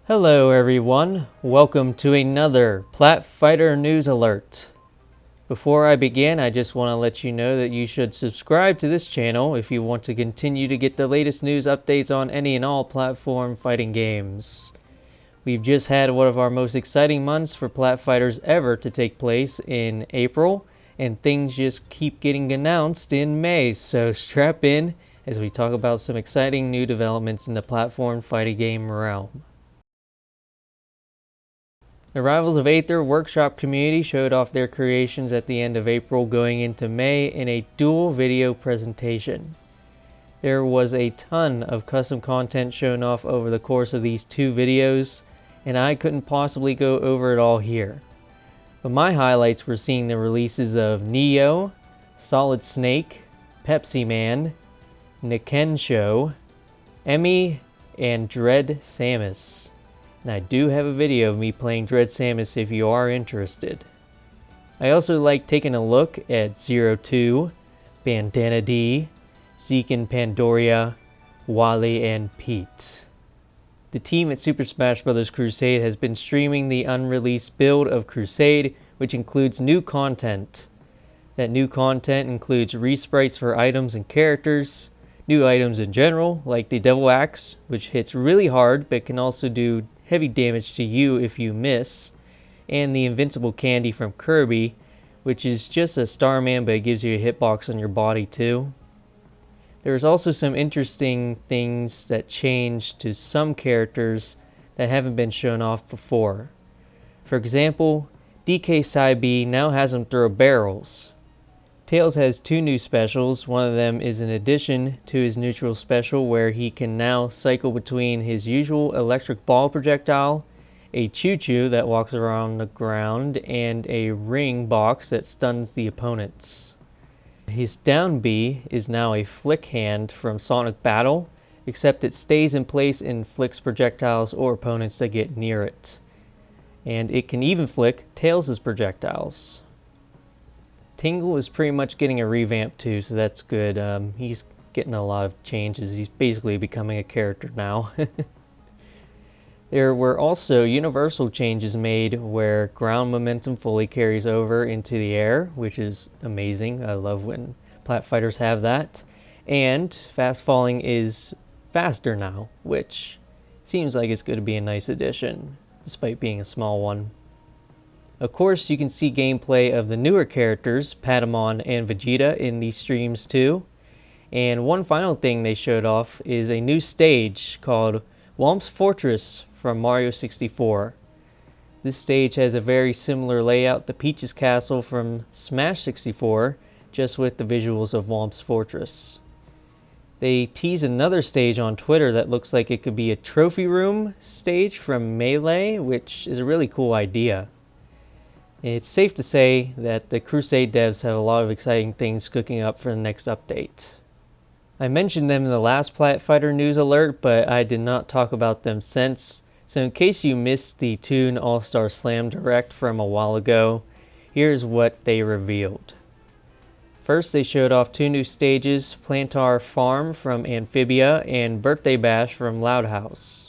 Hello everyone, welcome to another Plat Fighter News Alert. Before I begin, I just want to let you know that you should subscribe to this channel if you want to continue to get the latest news updates on any and all platform fighting games. We've just had one of our most exciting months for Plat Fighters ever to take place in April, and things just keep getting announced in May, so strap in as we talk about some exciting new developments in the platform fighting game realm. The Rivals of Aether workshop community showed off their creations at the end of April going into May in a dual video presentation. There was a ton of custom content shown off over the course of these two videos, and I couldn't possibly go over it all here. But my highlights were seeing the releases of Neo, Solid Snake, Pepsi Man, Nikensho, Emmy, and Dread Samus. And I do have a video of me playing Dread Samus if you are interested. I also like taking a look at 02, Bandana D, Zeke and Pandoria, Wally, and Pete. The team at Super Smash Bros. Crusade has been streaming the unreleased build of Crusade, which includes new content. That new content includes resprites for items and characters, new items in general, like the Devil Axe, which hits really hard but can also do heavy damage to you if you miss, and the Invincible Candy from Kirby, which is just a Starman but it gives you a hitbox on your body too. There's also some interesting things that change to some characters that haven't been shown off before. For example, DK Saibi now has them throw barrels. Tails has two new specials. One of them is an addition to his neutral special where he can now cycle between his usual electric ball projectile, a choo-choo that walks around the ground, and a ring box that stuns the opponents. His down B is now a flick hand from Sonic Battle, except it stays in place and flicks projectiles or opponents that get near it. And it can even flick Tails' projectiles. Tingle is pretty much getting a revamp too, so that's good. He's getting a lot of changes. He's basically becoming a character now. There were also universal changes made where ground momentum fully carries over into the air, which is amazing. I love when Plat Fighters have that. And fast falling is faster now, which seems like it's going to be a nice addition, despite being a small one. Of course, you can see gameplay of the newer characters, Patamon and Vegeta, in these streams too. And one final thing they showed off is a new stage called Whomp's Fortress from Mario 64. This stage has a very similar layout to Peach's Castle from Smash 64, just with the visuals of Whomp's Fortress. They tease another stage on Twitter that looks like it could be a trophy room stage from Melee, which is a really cool idea. It's safe to say that the Crusade devs have a lot of exciting things cooking up for the next update. I mentioned them in the last Plat Fighter News Alert, but I did not talk about them since, so in case you missed the Toon All-Star Slam Direct from a while ago, here's what they revealed. First, they showed off two new stages, Plantar Farm from Amphibia and Birthday Bash from Loud House.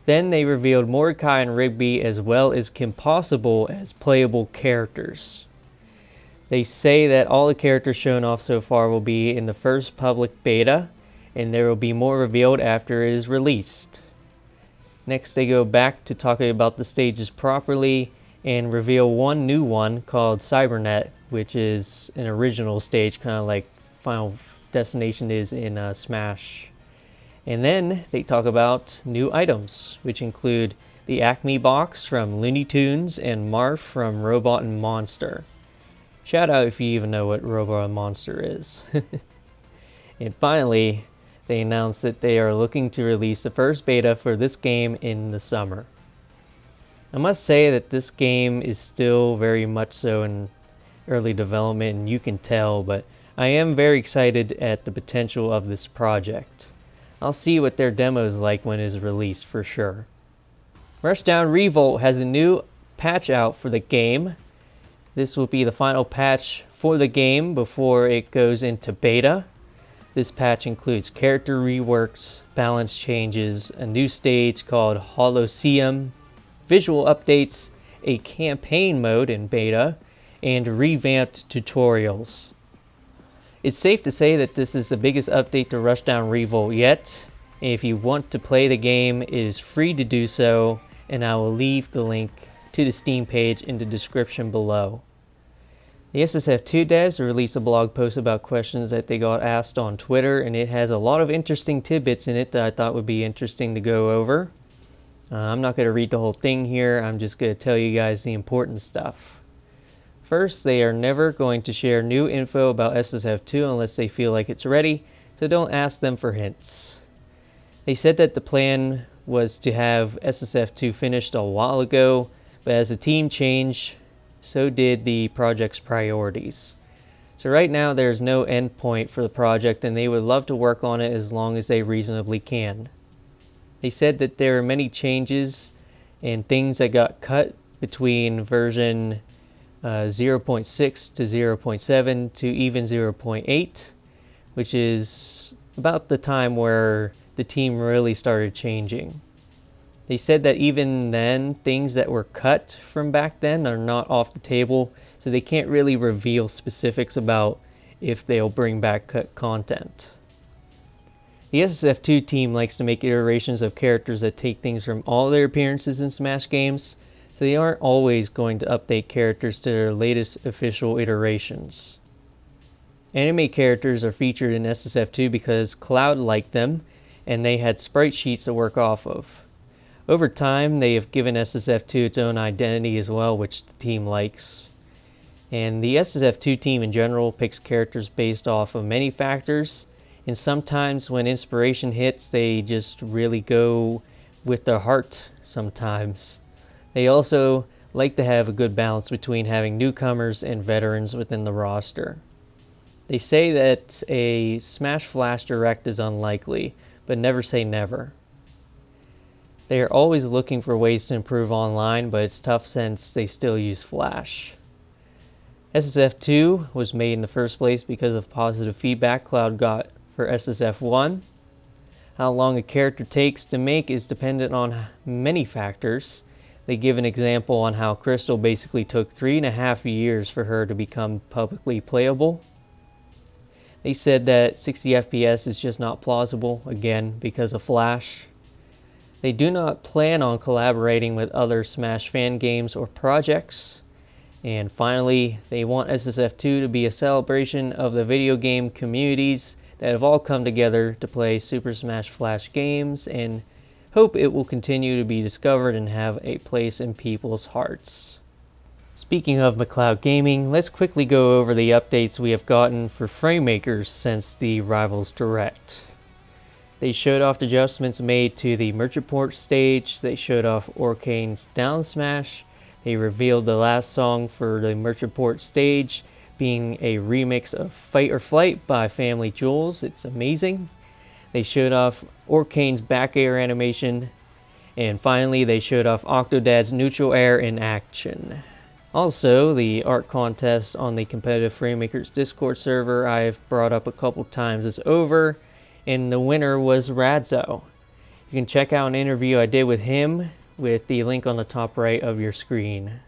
Then they revealed Mordecai and Rigby as well as Kim Possible as playable characters. They say that all the characters shown off so far will be in the first public beta, and there will be more revealed after it is released. Next they go back to talking about the stages properly and reveal one new one called Cybernet, which is an original stage, kind of like Final Destination is in Smash. And then they talk about new items, which include the Acme box from Looney Tunes and Marth from Robot and Monster. Shout out if you even know what Robot and Monster is. And finally, they announced that they are looking to release the first beta for this game in the summer. I must say that this game is still very much so in early development, and you can tell, but I am very excited at the potential of this project. I'll see what their demo is like when it is released for sure. Rushdown Revolt has a new patch out for the game. This will be the final patch for the game before it goes into beta. This patch includes character reworks, balance changes, a new stage called Holocene, visual updates, a campaign mode in beta, and revamped tutorials. It's safe to say that this is the biggest update to Rushdown Revo yet. If you want to play the game, it is free to do so, and I will leave the link to the Steam page in the description below. The SSF2 devs released a blog post about questions that they got asked on Twitter, and it has a lot of interesting tidbits in it that I thought would be interesting to go over. I'm not going to read the whole thing here, I'm just going to tell you guys the important stuff. First, they are never going to share new info about SSF2 unless they feel like it's ready, so don't ask them for hints. They said that the plan was to have SSF2 finished a while ago, but as the team changed, so did the project's priorities. So right now there's no end point for the project, and they would love to work on it as long as they reasonably can. They said that there are many changes and things that got cut between version 0.6 to 0.7 to even 0.8, which is about the time where the team really started changing. They said that even then, things that were cut from back then are not off the table, so they can't really reveal specifics about if they'll bring back cut content. The SSF2 team likes to make iterations of characters that take things from all their appearances in Smash games, so they aren't always going to update characters to their latest official iterations. Anime characters are featured in SSF2 because Cloud liked them, and they had sprite sheets to work off of. Over time, they have given SSF2 its own identity as well, which the team likes. And the SSF2 team in general picks characters based off of many factors, and sometimes when inspiration hits, they just really go with their heart sometimes. They also like to have a good balance between having newcomers and veterans within the roster. They say that a Smash Flash Direct is unlikely, but never say never. They are always looking for ways to improve online, but it's tough since they still use Flash. SSF2 was made in the first place because of positive feedback Cloud got for SSF1. How long a character takes to make is dependent on many factors. They give an example on how Crystal basically took 3.5 years for her to become publicly playable. They said that 60 FPS is just not plausible, again, because of Flash. They do not plan on collaborating with other Smash fan games or projects. And finally, they want SSF2 to be a celebration of the video game communities that have all come together to play Super Smash Flash games, and hope it will continue to be discovered and have a place in people's hearts. Speaking of McCloud Gaming, let's quickly go over the updates we have gotten for FrameMakers since the Rivals Direct. They showed off the adjustments made to the Merchant Port stage, they showed off Orkane's Down Smash, they revealed the last song for the Merchant Port stage being a remix of Fight or Flight by Family Jewels. It's amazing. They showed off Orkane's back air animation, and finally they showed off Octodad's neutral air in action. Also, the art contest on the competitive FrameMakers Discord server I've brought up a couple times is over, and the winner was Radzo. You can check out an interview I did with him with the link on the top right of your screen.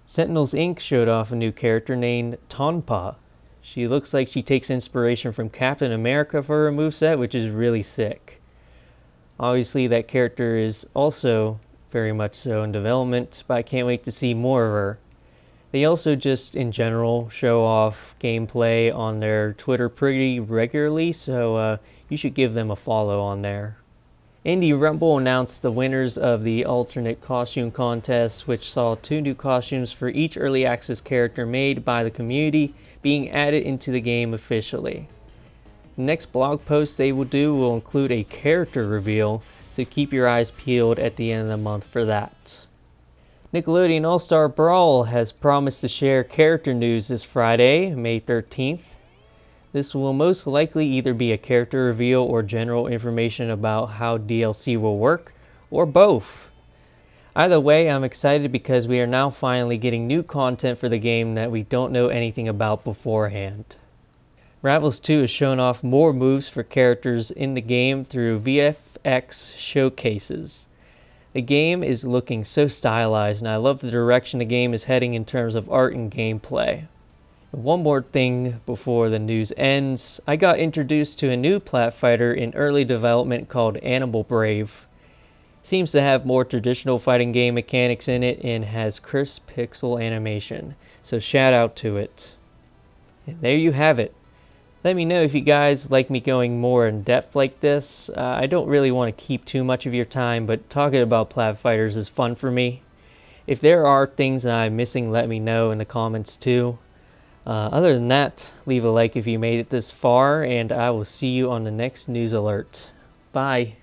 Sentinels Inc. showed off a new character named Tonpa. She looks like she takes inspiration from Captain America for her moveset, which is really sick. Obviously that character is also very much so in development, but I can't wait to see more of her. They also just in general show off gameplay on their Twitter pretty regularly, so you should give them a follow on there. Indie Rumble announced the winners of the alternate costume contest, which saw 2 new costumes for each early access character made by the community being added into the game officially. The next blog post they will do will include a character reveal, so keep your eyes peeled at the end of the month for that. Nickelodeon All-Star Brawl has promised to share character news this Friday, May 13th. This will most likely either be a character reveal or general information about how DLC will work, or both. Either way, I'm excited because we are now finally getting new content for the game that we don't know anything about beforehand. Rivals 2 has shown off more moves for characters in the game through VFX showcases. The game is looking so stylized, and I love the direction the game is heading in terms of art and gameplay. One more thing before the news ends. I got introduced to a new plat fighter in early development called Animal Brave. Seems to have more traditional fighting game mechanics in it and has crisp pixel animation, so shout out to it. And there you have it. Let me know if you guys like me going more in depth like this. I don't really want to keep too much of your time, but talking about plat fighters is fun for me. If there are things that I'm missing, let me know in the comments too. Other than that, leave a like if you made it this far, and I will see you on the next news alert. Bye.